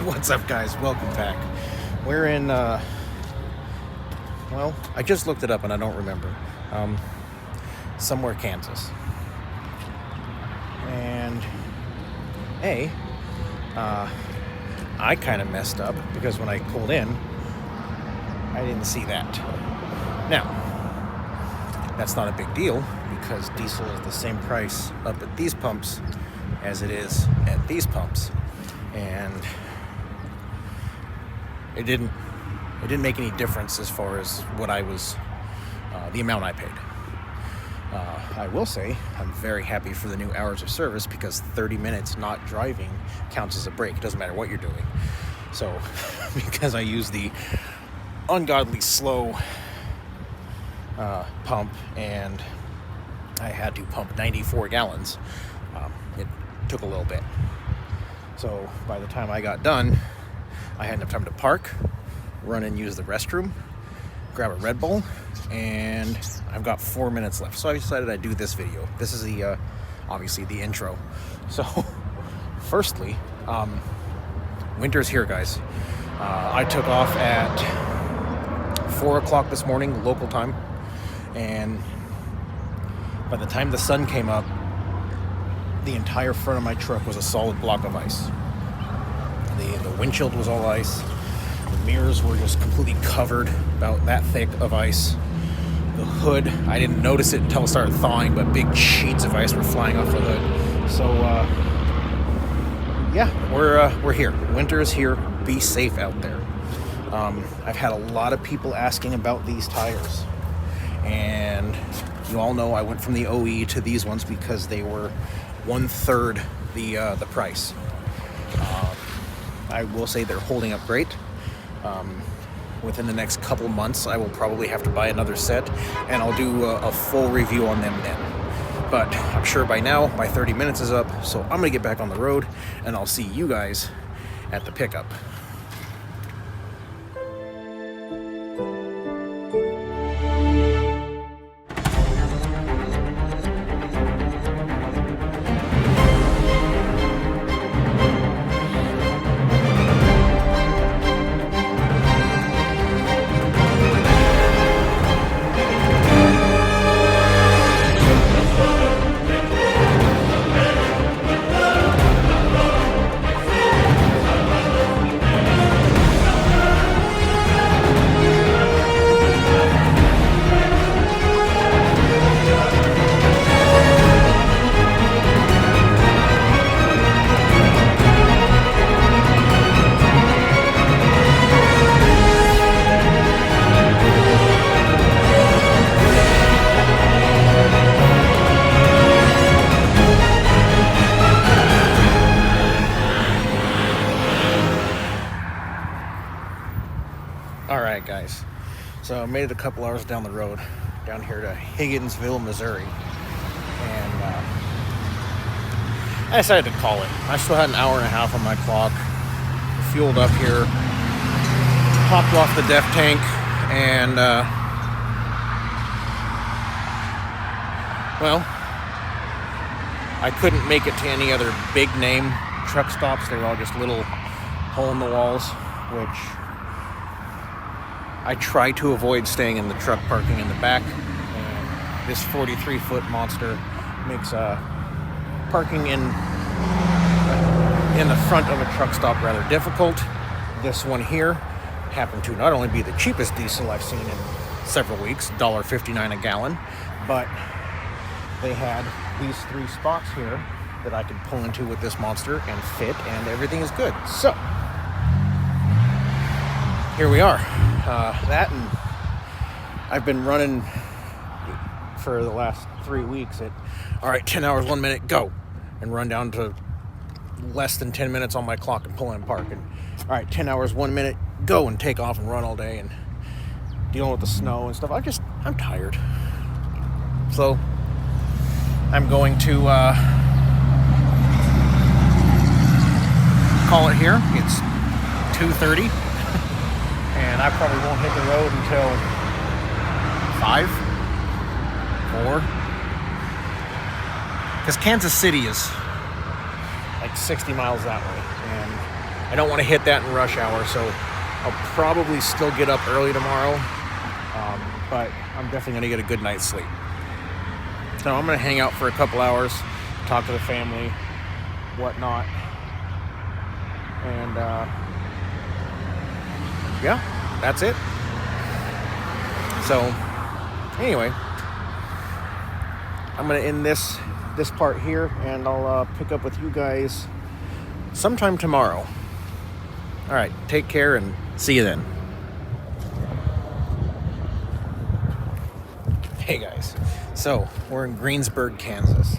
What's up, guys? Welcome back. We're in, well, I just looked it up and I don't remember. Somewhere Kansas. And, I kind of messed up because when I pulled in, I didn't see that. Now, that's not a big deal because diesel is the same price up at these pumps as it is at these pumps. And it didn't make any difference as far as what I was, the amount I paid. I will say I'm very happy for the new hours of service because 30 minutes not driving counts as a break. It doesn't matter what you're doing. So because I use the ungodly slow pump and I had to pump 94 gallons, it took a little bit. So by the time I got done, I had enough time to park, run and use the restroom, grab a Red Bull, and I've got 4 minutes left. So I decided I'd do this video. This is the, obviously the intro. So, firstly, winter's here, guys. I took off at 4 o'clock this morning, local time, and by the time the sun came up, the entire front of my truck was a solid block of ice. The windshield was all ice. The mirrors were just completely covered, about that thick of ice. The hood, I didn't notice it until it started thawing, but big sheets of ice were flying off the hood. So, yeah, we're here. Winter is here. Be safe out there. I've had a lot of people asking about these tires. And you all know I went from the OE to these ones because they were 1/3 the price. I will say they're holding up great. Within the next couple months, I will probably have to buy another set, and I'll do a full review on them then. But I'm sure by now, my 30 minutes is up, so I'm gonna get back on the road, and I'll see you guys at the pickup. Alright, guys, so I made it a couple hours down the road, down here to Higginsville, Missouri, and I decided to call it. I still had an hour and a half on my clock, fueled up here, hopped off the def tank, and, well, I couldn't make it to any other big name truck stops. They were all just little hole in the walls, which I try to avoid staying in the truck parking in the back. And this 43-foot monster makes parking in the front of a truck stop rather difficult. This one here happened to not only be the cheapest diesel I've seen in several weeks, $1.59 a gallon, but they had these 3 spots here that I could pull into with this monster and fit, and everything is good. So here we are. That, and I've been running for the last 3 weeks at, all right, 10 hours, 1 minute, go, and run down to less than 10 minutes on my clock and pull in and park, and all right, 10 hours, 1 minute, go, and take off and run all day, and dealing with the snow and stuff. I'm tired. So I'm going to call it here. It's 2:30. and I probably won't hit the road until 5, 4. Because Kansas City is like 60 miles that way, and I don't want to hit that in rush hour, so I'll probably still get up early tomorrow, but I'm definitely going to get a good night's sleep. So I'm going to hang out for a couple hours, talk to the family, whatnot, and yeah, that's it. So anyway, I'm going to end this part here, and I'll pick up with you guys sometime tomorrow. All right, take care and see you then. Hey guys, so we're in Greensburg, Kansas.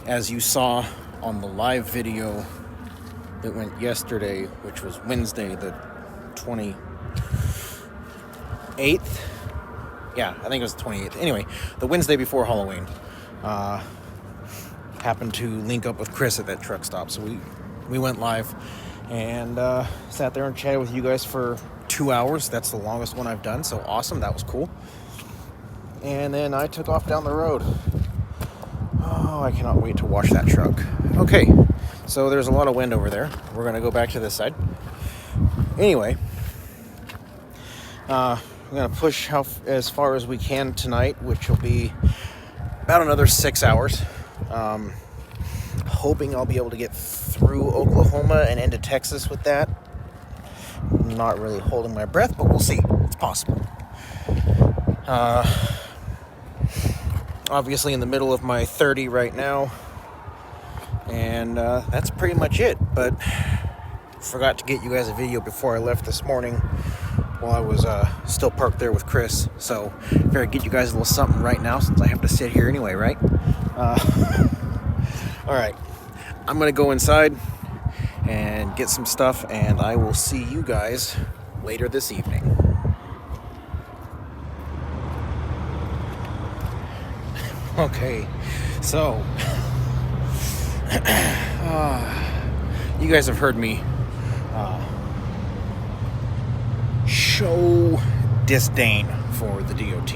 As you saw on the live video that went yesterday, which was Wednesday the 28th. Yeah, I think it was the 28th. Anyway, the Wednesday before Halloween. Happened to link up with Chris at that truck stop. So we went live and sat there and chatted with you guys for 2 hours. That's the longest one I've done. So awesome. That was cool. And then I took off down the road. Oh, I cannot wait to wash that truck. Okay, so there's a lot of wind over there. We're going to go back to this side. Anyway, I'm going to push as far as we can tonight, which will be about another 6 hours. Hoping I'll be able to get through Oklahoma and into Texas with that. I'm not really holding my breath, but we'll see. It's possible. Obviously in the middle of my 30 right now, and that's pretty much it. But forgot to get you guys a video before I left this morning while I was still parked there with Chris, so figured I'd get you guys a little something right now since I have to sit here anyway, right? All right, I'm gonna go inside and get some stuff, and I will see you guys later this evening. Okay, so you guys have heard me show disdain for the DOT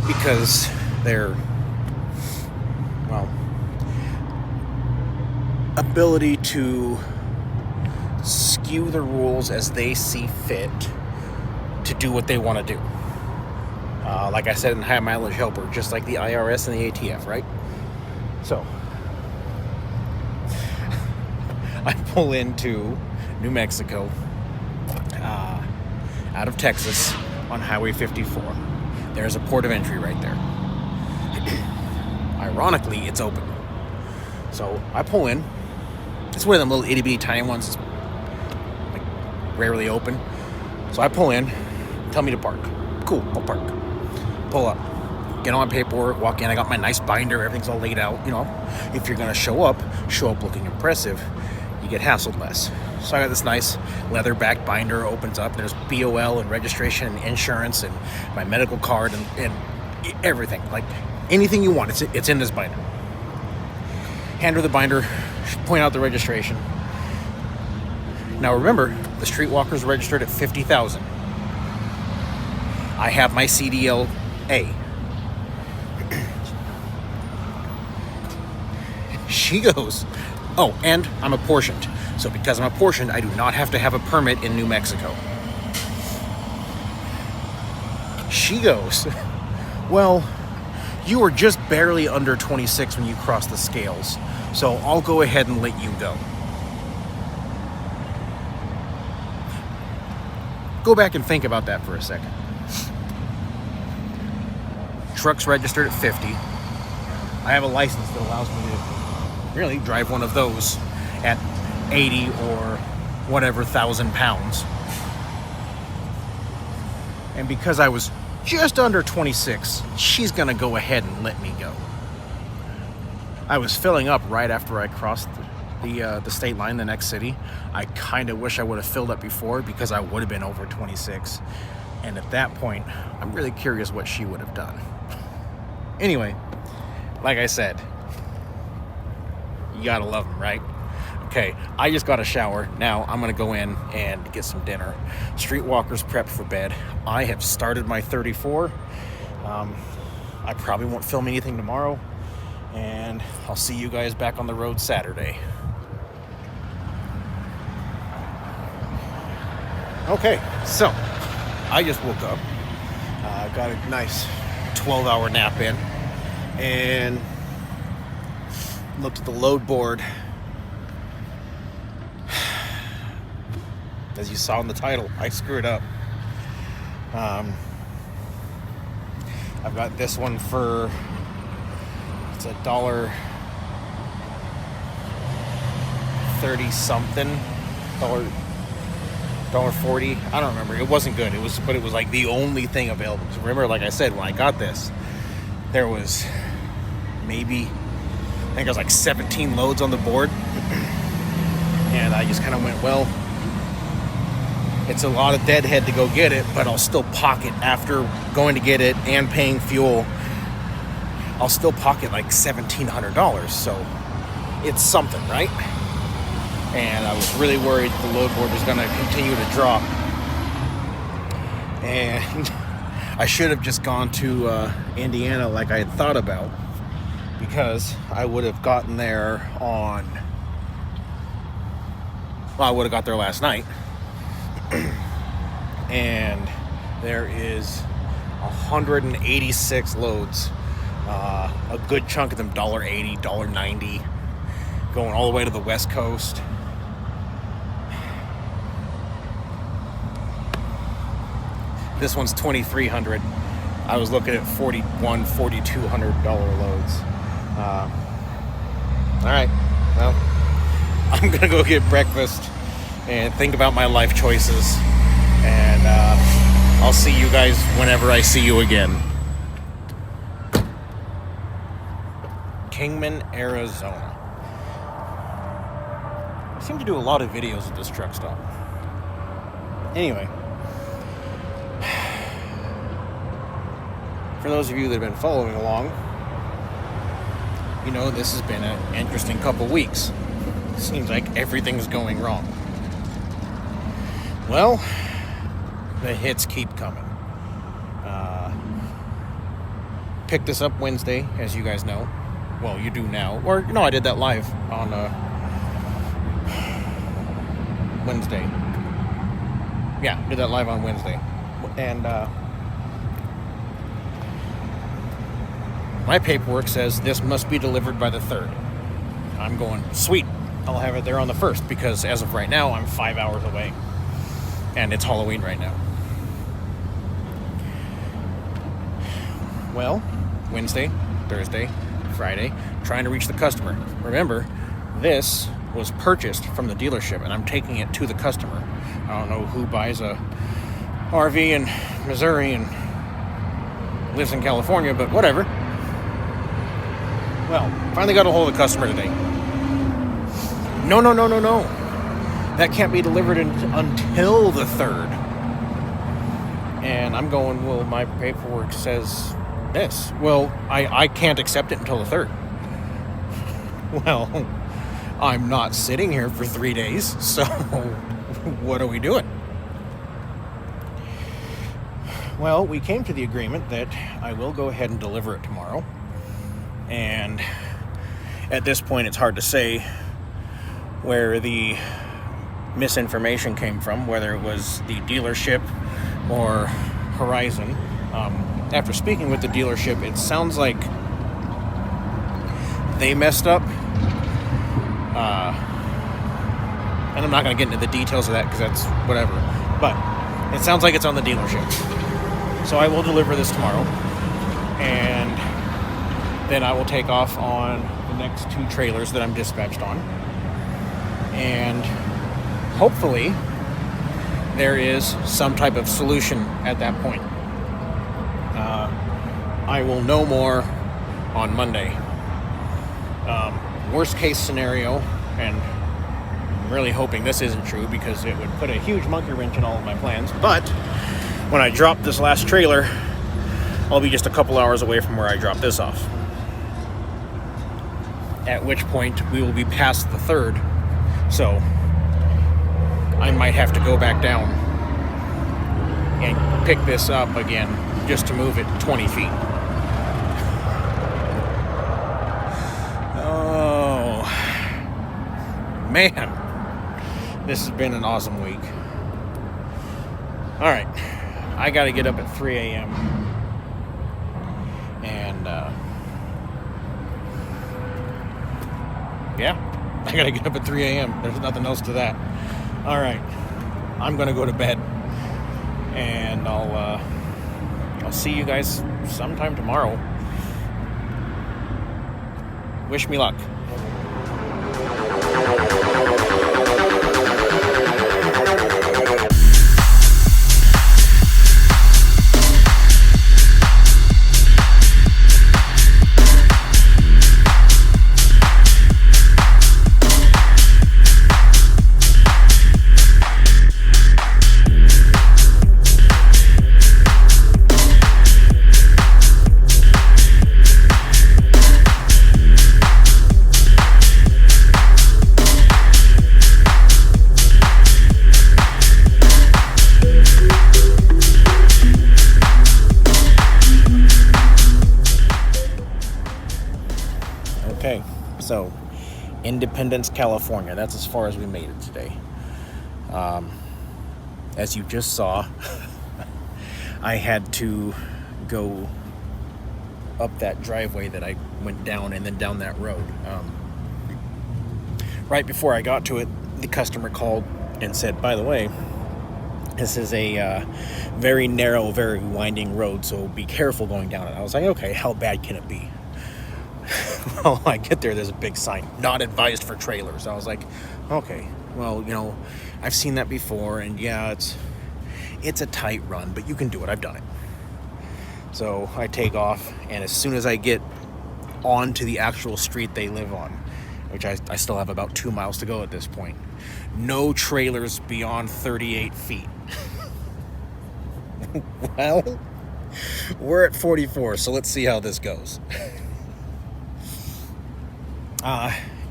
because their ability to skew the rules as they see fit to do what they want to do. Like I said in High Mileage Helper, just like the IRS and the ATF, right? So I pull into New Mexico out of Texas on Highway 54. There's a port of entry right there. Ironically, it's open. So I pull in. It's one of them little itty bitty tiny ones. It's like rarely open. So I pull in. Tell me to park. Cool, I'll park. Pull up. Get on my paperwork, walk in. I got my nice binder. Everything's all laid out. You know, if you're going to show up looking impressive, you get hassled less. So I got this nice leather back binder, opens up. There's BOL and registration and insurance and my medical card and everything. Like anything you want, it's in this binder. Hand her the binder, point out the registration. Now remember, the streetwalker's registered at 50,000. I have my CDLA. She goes, oh, and I'm apportioned. So because I'm apportioned, I do not have to have a permit in New Mexico. She goes, well, you were just barely under 26 when you crossed the scales, so I'll go ahead and let you go. Go back and think about that for a second. Truck's registered at 50. I have a license that allows me to really drive one of those at 80 or whatever 1,000 pounds. And because I was just under 26, she's gonna go ahead and let me go. I was filling up right after I crossed the state line, the next city. I kind of wish I would have filled up before because I would have been over 26. And at that point, I'm really curious what she would have done. Anyway, like I said, you gotta love them, right? Okay, I just got a shower. Now I'm going to go in and get some dinner. Streetwalker's prepped for bed. I have started my 34. I probably won't film anything tomorrow. And I'll see you guys back on the road Saturday. Okay, so I just woke up. Got a nice 12-hour nap in. And looked at the load board. As you saw in the title, I screwed up. I've got this one for, it's $1.30 something, $1.40. I don't remember. It wasn't good. But it was like the only thing available. So remember, like I said, when I got this, there was maybe, I think it was like 17 loads on the board. And I just kind of went, well, it's a lot of deadhead to go get it, but I'll still pocket after going to get it and paying fuel. I'll still pocket like $1,700. So it's something, right? And I was really worried the load board was going to continue to drop. And I should have just gone to Indiana like I had thought about, because I would have gotten there I would have got there last night. And there is 186 loads. A good chunk of them $1.80, $1.90, going all the way to the West Coast. This one's $2,300. I was looking at $4,200 loads. All right, well, I'm gonna go get breakfast and think about my life choices, and I'll see you guys whenever I see you again. Kingman, Arizona. I seem to do a lot of videos at this truck stop. Anyway, for those of you that have been following along, you know this has been an interesting couple weeks. It seems like everything's going wrong. Well, the hits keep coming. Picked this up Wednesday, as you guys know. Well, you do now. Or, no, I did that live on Wednesday. Yeah, did that live on Wednesday. And my paperwork says this must be delivered by the 3rd. I'm going, sweet, I'll have it there on the 1st, because as of right now, I'm 5 hours away. And it's Halloween right now. Well, Wednesday, Thursday, Friday, trying to reach the customer. Remember, this was purchased from the dealership, and I'm taking it to the customer. I don't know who buys a RV in Missouri and lives in California, but whatever. Well, finally got a hold of the customer today. No. That can't be delivered until the 3rd. And I'm going, well, my paperwork says this. Well, I can't accept it until the 3rd. Well, I'm not sitting here for 3 days, so what are we doing? Well, we came to the agreement that I will go ahead and deliver it tomorrow. And at this point, it's hard to say where the misinformation came from, whether it was the dealership or Horizon. After speaking with the dealership, it sounds like they messed up. And I'm not going to get into the details of that because that's whatever. But it sounds like it's on the dealership. So I will deliver this tomorrow. And then I will take off on the next 2 trailers that I'm dispatched on. And hopefully there is some type of solution at that point. I will know more on Monday. Worst case scenario, and I'm really hoping this isn't true because it would put a huge monkey wrench in all of my plans, but when I drop this last trailer, I'll be just a couple hours away from where I drop this off. At which point we will be past the 3rd, So I might have to go back down and pick this up again just to move it 20 feet. Oh, man. This has been an awesome week. All right. I got to get up at 3 a.m. And, yeah, I got to get up at 3 a.m. There's nothing else to that. All right. I'm going to go to bed. And I'll see you guys sometime tomorrow. Wish me luck. Okay, so Independence, California. That's as far as we made it today. As you just saw, I had to go up that driveway that I went down and then down that road. Right before I got to it, the customer called and said, by the way, this is a very narrow, very winding road, so be careful going down it. I was like, okay, how bad can it be? Well, I get there, there's a big sign, not advised for trailers. I was like, okay, well, you know, I've seen that before, and yeah, it's a tight run, but you can do it. I've done it. So I take off, and as soon as I get onto the actual street they live on, which I still have about 2 miles to go at this point, no trailers beyond 38 feet. Well, we're at 44, so let's see how this goes.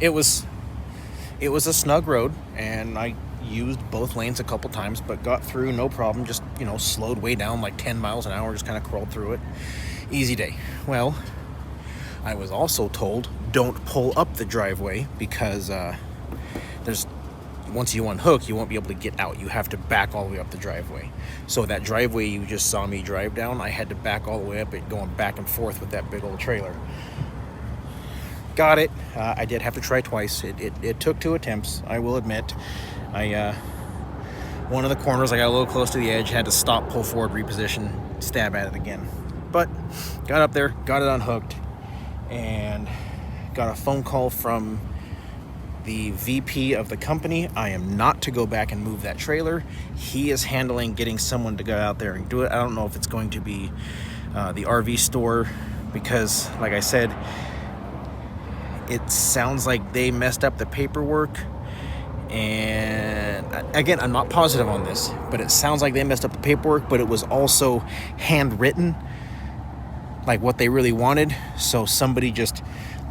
It was a snug road, and I used both lanes a couple times, but got through no problem. Just, you know, slowed way down like 10 miles an hour, just kind of crawled through it. Easy day. Well, I was also told don't pull up the driveway because once you unhook, you won't be able to get out. You have to back all the way up the driveway. So that driveway you just saw me drive down, I had to back all the way up it, going back and forth with that big old trailer. Got it. I did have to try twice. It took 2 attempts, I will admit. One of the corners, I got a little close to the edge, had to stop, pull forward, reposition, stab at it again. But got up there, got it unhooked, and got a phone call from the VP of the company. I am not to go back and move that trailer. He is handling getting someone to go out there and do it. I don't know if it's going to be the RV store, because, like I said, it sounds like they messed up the paperwork. And again, I'm not positive on this, but it sounds like they messed up the paperwork, but it was also handwritten, like what they really wanted. So somebody just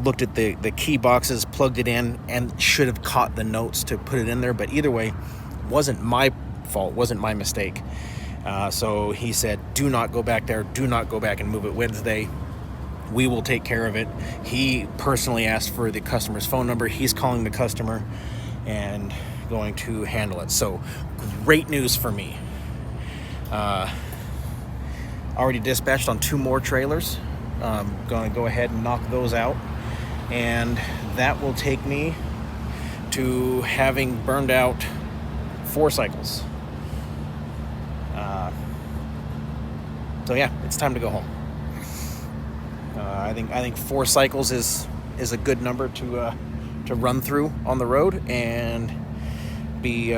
looked at the key boxes, plugged it in, and should have caught the notes to put it in there. But either way, wasn't my fault, wasn't my mistake. So he said, do not go back there, do not go back and move it Wednesday. We will take care of it. He personally asked for the customer's phone number. He's calling the customer and going to handle it. So great news for me. Already dispatched on 2 more trailers. Going to go ahead and knock those out. And that will take me to having burned out 4 cycles. So yeah, it's time to go home. I think 4 cycles is a good number to run through on the road and be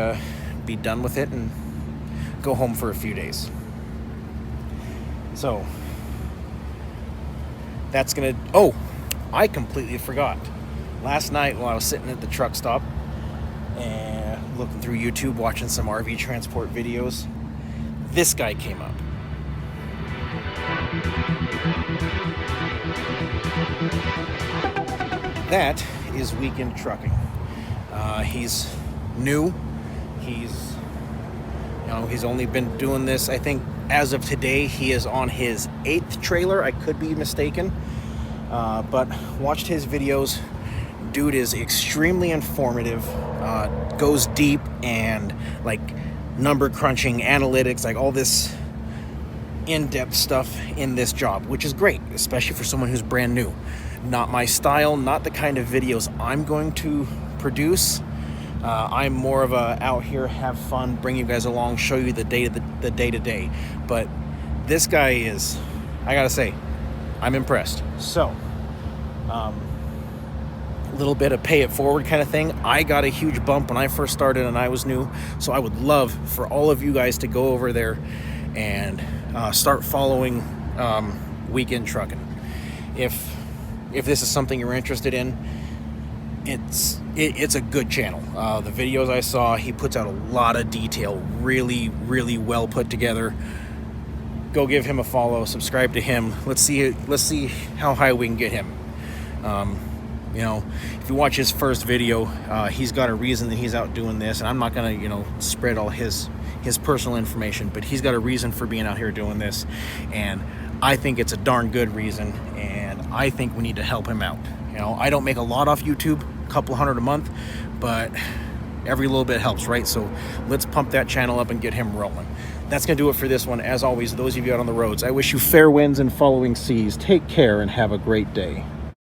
done with it and go home for a few days. So that's gonna. Oh, I completely forgot. Last night while I was sitting at the truck stop and looking through YouTube, watching some RV transport videos, this guy came up. That is Weekend Trucking. He's new. He's, you know, he's only been doing this, I think, as of today, he is on his 8th trailer. I could be mistaken, but watched his videos. Dude is extremely informative, goes deep, and like number crunching, analytics, like all this in-depth stuff in this job, which is great, especially for someone who's brand new. Not my style, not the kind of videos I'm going to produce. I'm more of a out here, have fun, bring you guys along, show you the day-to-day. But this guy is, I gotta say, I'm impressed. So, a little bit of pay it forward kind of thing. I got a huge bump when I first started and I was new. So I would love for all of you guys to go over there and start following Weekend Trucking. If this is something you're interested in, it's a good channel. The videos I saw, he puts out a lot of detail, really well put together. Go give him a follow, subscribe to him. Let's see how high we can get him. You know, if you watch his first video, he's got a reason that he's out doing this, and I'm not gonna, you know, spread all his personal information, but he's got a reason for being out here doing this, and I think it's a darn good reason, and I think we need to help him out. You know, I don't make a lot off YouTube, a couple hundred a month, but every little bit helps, right? So let's pump that channel up and get him rolling. That's gonna do it for this one. As always, those of you out on the roads, I wish you fair winds and following seas. Take care and have a great day.